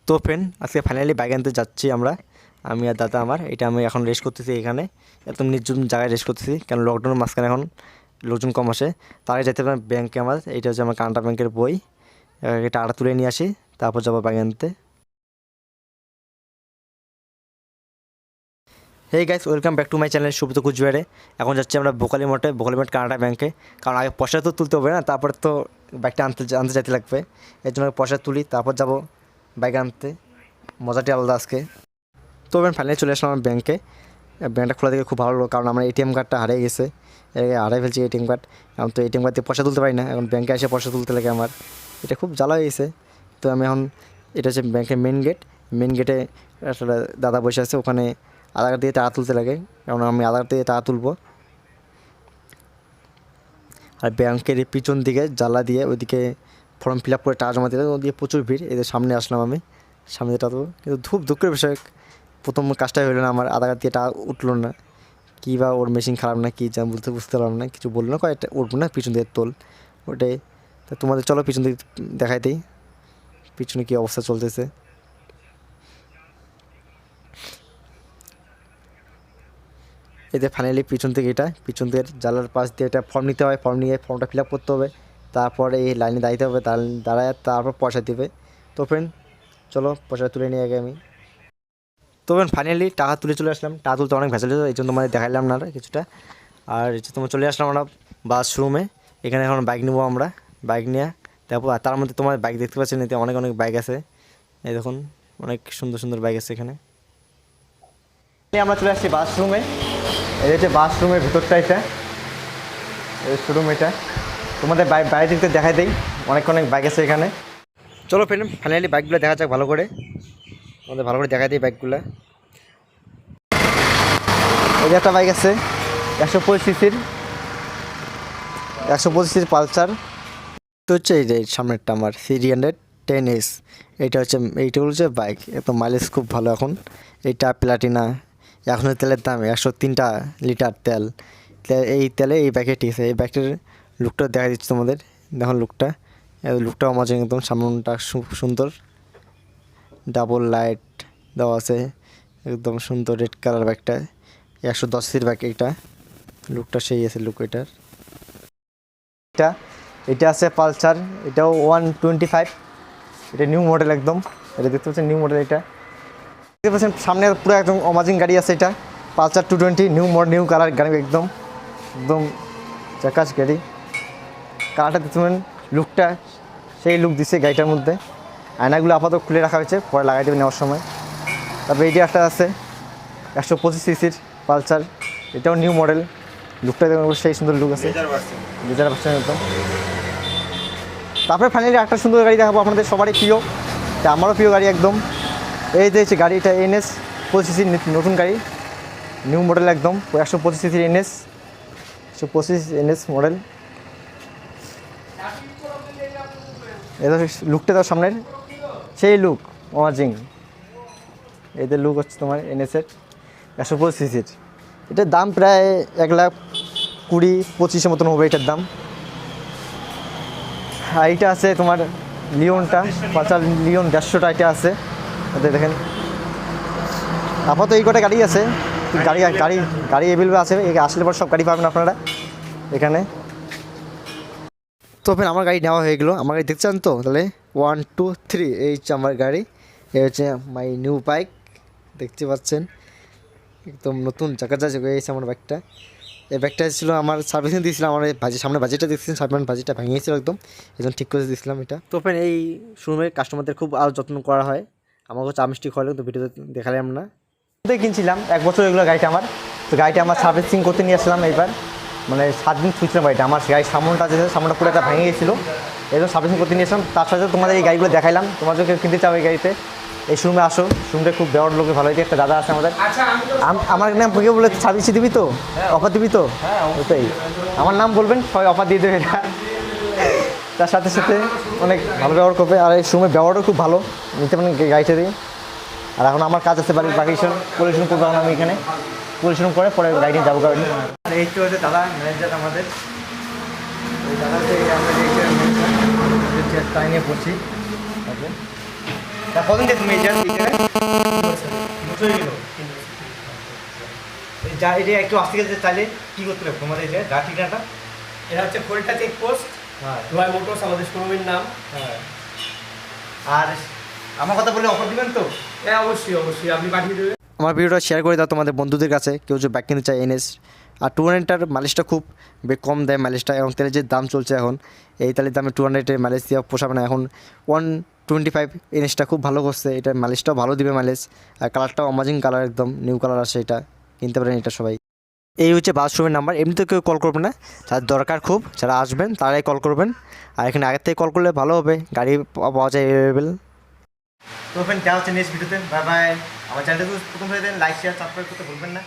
তো ফ্রেন্ড আজকে finally bike আনতে যাচ্ছি আমরা, আমি আর দাদা আমার। এটা আমি এখন রেস্ট করতেছি এখানে, একদম নির্জন জায়গায় রেস্ট করতেছি, কারণ লকডাউনের মাঝখানে এখন লোকজন কম আসে। তার আগে যেতে পারেন ব্যাংকে। আমার এটা হচ্ছে আমার কানাডা ব্যাংকের বই, এটা আড়া তুলে নিয়ে আসি, তারপর যাবো বাইক আনতে। Hey guys, welcome back to my channel Subrata কুচ বেহারে। এখন যাচ্ছি আমরা ভোকালি মোড় কানাডা ব্যাংকে, কারণ আগে পয়সা তো তুলতে হবে না, তারপর তো বাইকটা আনতে আনতে যেতে লাগবে। এর জন্য পয়সা তুলি, তারপর যাবো বাইক আনতে। মজাটি আলাদা আজকে। তো আমি ফাইনালি চলে আসলাম আমার ব্যাংকে। ব্যাংকটা খোলা থেকে খুব ভালো লাগলো, কারণ আমার এটিএম কার্ডটা হারিয়ে গেছে। হারিয়ে ফেলছি এটিএম কার্ড, এখন তো এটিএম কার্ড দিয়ে পয়সা তুলতে পারি না, এখন ব্যাংকে এসে পয়সা তুলতে লাগে আমার। এটা খুব জ্বালা হয়ে গেছে। তো আমি এখন, এটা হচ্ছে ব্যাংকের মেন গেট। মেন গেটে আসলে দাদা বসে আছে, ওখানে আধার কার্ড দিয়ে টাকা তুলতে লাগে, কারণ আমি আধার কার্ড দিয়ে টাকা তুলবো। আর ব্যাংকের পিছন দিকে জ্বালা দিয়ে ওইদিকে ফর্ম ফিল আপ করে টাকা জমা দিলে, ওদিকে প্রচুর ভিড়। এদের সামনে আসলাম আমি, সামনে টাকা তুলবো, কিন্তু খুব দুঃখের বিষয় প্রথম কাজটাই হলো না আমার, আধার কার্ড দিয়ে টাকা উঠলো না। কী বা ওর মেশিন খারাপ না কি, যা বুঝতে পারলাম না। কিছু বললো না, কয়েকটা উঠবো না, পিছন দিয়ে তোল ওটাই। তা তোমাদের চলো পিছন দিকে দেখাই দিই পিছনে কী অবস্থা চলতেছে। এতে ফাইনালি পিছন থেকে পিছন থেকে জানলার পাশ দিয়ে এটা ফর্ম নিতে হয়, ফর্ম নিয়ে ফর্মটা ফিল আপ করতে হবে, তারপরে এই লাইনে দাঁড়াতে হবে, দাঁড়ায় তারপর পয়সা দেবে। তো ফ্রেন্ড চলো পয়সা তুলে নিয়ে আগে আমি। তো ফাইনালি টাকা তুলে চলে আসলাম। টাকা তুলতে অনেক ভেসেল, এই জন্য তোমাদের দেখাইলাম না কিছুটা। আর তোমার চলে আসলাম আমরা বাথরুমে। এখানে এখন বাইক নেবো আমরা, বাইক নিয়ে তারপর। তার মধ্যে তোমার বাইক দেখতে পাচ্ছেন, এতে অনেক অনেক বাইক আছে। এই দেখুন অনেক সুন্দর সুন্দর বাইক আছে এখানে। আমরা চলে আসছি বাথরুমে। এই হচ্ছে বাথরুমের ভিতরটা, এটা শোরুম। এটা তোমাদের বাইরে দিকতে দেখাই দেই, অনেক অনেক বাইক আছে এখানে। চলো ফ্রেন্ড ফাইনালি বাইকগুলো দেখা যাক ভালো করে, আমাদের ভালো করে দেখাই দিই বাইকগুলো। এই যে একটা বাইক আছে 125 সিসির পালসার। তো হচ্ছে এই যে সামনেরটা আমার 310S। এইটা হচ্ছে বাইক, এত মাইলেজ খুব ভালো। এখন এইটা প্লাটিনা। এখন তেলের দাম 103 লিটার তেল। এই তেলে এই বাইকে ঠিক আছে। এই বাইকটার লুকটা দেখা দিচ্ছি তোমাদের, দেখুন লুকটাও মজা একদম। সামনটা সুন্দর, ডাবল লাইট দেওয়া আছে, একদম সুন্দর রেড কালার বাইকটা। 110 সিসির বাইক, এইটা লুকটা সেই আছে লুক এটার। এটা আছে পালসার, এটাও 125। এটা নিউ মডেল একদম, এটা দেখতে পাচ্ছেন নিউ মডেল। এটা দেখতে পাচ্ছেন সামনে পুরো একদম অ্যামাজিং গাড়ি আছে। এটা পালসার 220 নিউ কালার গাড়ি, একদম একদম চাকাস গাড়ি। কালারটা দেখতে পাবেন, লুকটা সেই লুক দিচ্ছে গাড়িটার মধ্যে। আয়নাগুলো আপাতত খুলে রাখা হয়েছে, পরে লাগাই দেবে নেওয়ার সময়। তারপরে এইটা একটা আছে 125 সিসির পালসার, এটাও নিউ মডেল। লুকটা দেখুন সেই সুন্দর লুক আছে, 2000% একদম। তারপরে ফাইনালি একটা সুন্দর গাড়ি দেখাবো আপনাদের সবারই প্রিয়, এটা আমারও প্রিয় গাড়ি একদম। এই যে হচ্ছে গাড়িটা NS 25 সিসির নতুন গাড়ি, নিউ মডেল একদম। 125 সিসির NS 125 মডেল। এটা লুকটা তার সামনের সেই লুক অ্যামাজিং। এদের লুক হচ্ছে তোমার NS-এর 125 সিসির। এটার দাম প্রায় 1,20,25 মতন হবে এটার দাম। আর এইটা আছে তোমার লিওনটা, পালসার লিওন 150টা এটা আছে। ওদের দেখেন আপাতত এই কটা গাড়ি আছে, গাড়ি অ্যাভেলেবল আছে। আসলে পর সব গাড়ি পাবেন আপনারা এখানে। তো ফের আমার গাড়ি নেওয়া হয়ে গেলো। আমার গাড়ি দেখছেন তো, তাহলে 1 2 3 এই হচ্ছে আমার গাড়ি। এই হচ্ছে মাই নিউ বাইক, দেখতে পাচ্ছেন একদম নতুন চাকা হয়ে গেছে আমার বাইকটা। এই বাইকটা ছিল আমার সার্ভিসিং দিয়েছিলাম, আমার সামনে বাজেটটা দেখছিলেন, সামনে বাজেটটা ভেঙেছিল একদম, এই জন্য ঠিক করে দিয়েছিলাম এটা। তো ফের এই শোরুমের কাস্টমারদের খুব আরও যত্ন করা হয়। আমাকে চা মিষ্টি খাওয়ালে, তো ভিডিওতে দেখালাম না। কিনছিলাম 1 বছর এগুলো গাড়িটা আমার। তো গাড়িটা আমার সার্ভিসিং করতে নিয়ে আসলাম এইবার, মানে 7 দিন ছুঁছিলাম গাড়িটা। আমার গাড়ির সামনটা সামনটা পুরো একটা ভেঙে গেছিলো, এই জন্য সার্ভিসিং করতে নিয়ে আসলাম। তার সাথে তোমাদের এই গাড়িগুলো দেখাইলাম। তোমাদের কেউ কিনতে চাও এই গাড়িতে, এই শোরুমে আসো। শোরুমটা খুব ব্যবহার লোকে ভালো হয়েছে। একটা দাদা আছে আমাদের, আমার নাম ভুগে বলে সার্ভিস দিবি তো, অফার দিবি তো? ওটাই, আমার নাম বলবেন, সবাই অফার দিয়ে দেবে এটা। তার সাথে সাথে অনেক ভালো ব্যবহার করবে। আর এই শোরুমের ব্যবহারও খুব ভালো, নিতে পারেন গাড়িটা দিয়ে। আর এখন আমার কাজ আছে বাড়ির পরিশ্রম করবো আমি এখানে, পরিশ্রম করে পরে গাড়ি নিয়ে যাবো গাড়ি। এই তো হচ্ছে দাদা ম্যানেজার আমাদের, ওই দাদা হচ্ছে আমরা তাই নিয়ে পড়ছি। কদিন থেকে তুমি এই যা এটা একটু আসতে গেলে চাইলে কী করতে হবে তোমাদের এই যে গা ঠিকানাটা? এটা হচ্ছে খোলটা চেকপোস্ট, হ্যাঁ, ধোয়াই মোটরস আমাদের শোরুমের নাম। হ্যাঁ। আর আমার কথা বলে অফার দিবেন তো? হ্যাঁ অবশ্যই অবশ্যই, আপনি পাঠিয়ে দেবেন। আমার ভিডিওটা শেয়ার করে দাও তোমাদের বন্ধুদের কাছে, কেউ যে বাইক কিনতে চায় এনএস। আর 200টার মাইলেজটা খুব কম দেয় মাইলেজটা, এবং তেলের যে দাম চলছে এখন, এই তেলের দামে 200-এর মাইলেজ দেওয়া পোষাবে না। এখন 125 এনএসটা খুব ভালো করছে, এটা মাইলেজটাও ভালো দিবে মাইলেজ। আর কালারটাও অ্যামাজিং কালার, একদম নিউ কালার আসে, এটা কিনতে পারেন এটা সবাই। এই হচ্ছে বাথরুমের নাম্বার, এমনিতে কেউ কল করবে না, যার দরকার খুব যারা আসবেন তারাই কল করবেন। আর এখানে আগের থেকে কল করলে ভালো হবে, গাড়ি পাওয়া যায় অ্যাভেলেবেল। তো ফ্রেন্ড, দেখা হচ্ছে নেক্সট ভিডিওতে, বাই বাই। আমার চ্যানেলটা প্রথম হয়ে দেন, লাইক শেয়ার সাবস্ক্রাইব করতে ভুলবেন না।